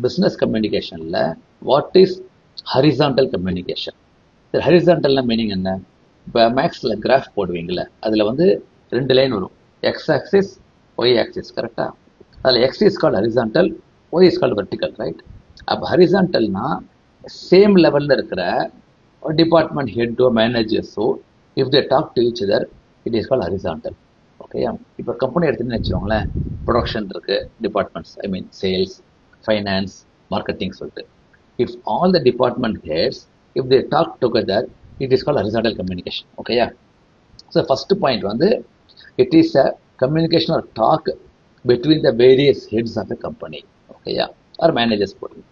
Business கம்யூனிகேஷனில் what is horizontal communication? ஹரிசாண்டல்னா meaning என்ன? இப்போ மேக்ஸில் கிராஃப் போடுவீங்களே, அதில் வந்து 2 லைன் வரும், எக்ஸ் ஆக்சிஸ் ஒய் ஆக்சிஸ், கரெக்டாக? அதில் x is called horizontal, y is called vertical, right? அப்போ ஹரிசாண்டல்னா சேம் லெவலில் இருக்கிற டிபார்ட்மெண்ட் ஹெட்டோ மேனேஜர்ஸோ if they talk to each other it is called horizontal. ஓகேயா? இப்போ கம்பெனி எடுத்துன்னு வச்சுக்கோங்களேன், ப்ரொடக்ஷன் இருக்குது, departments, I mean sales, finance, marketing சொல்லிட்டு. If all the department heads if they talk together it is called horizontal communication. ஓகேயா? So first point வந்து it is a communication or talk between the various heads of the company, ஓகேயா, or managers போடுங்க.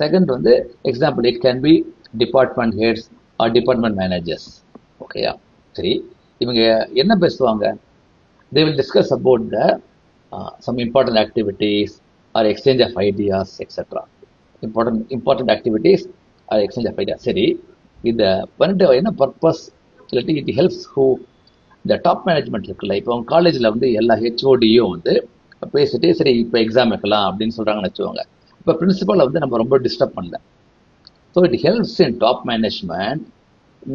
Second வந்து example, it can be department heads or department managers. ஓகேயா? சரி, இவங்க என்ன பேசுவாங்க? they will discuss about the some important activities or exchange of ideas, etc. important activities or exchange of ideas. சரி, இதை பண்ணிட்டு என்ன பர்பஸ்? இல்லாட்டி இட் ஹெல்ப்ஸ் ஹூ? இந்த டாப் மேனேஜ்மெண்ட் இருக்குல்ல, இப்போ அவங்க காலேஜில் வந்து எல்லா ஹெச்ஓடியும் வந்து பேசிட்டு சரி இப்போ எக்ஸாம் வைக்கலாம் அப்படின்னு சொல்கிறாங்கன்னு வச்சுக்கோங்க. இப்போ பிரின்சிபலை வந்து நம்ம ரொம்ப டிஸ்டர்ப் பண்ணல. So it helps in top management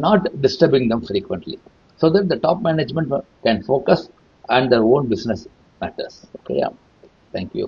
not disturbing them frequently, so that the top management can focus on their own business matters. Okay, yeah. Thank you.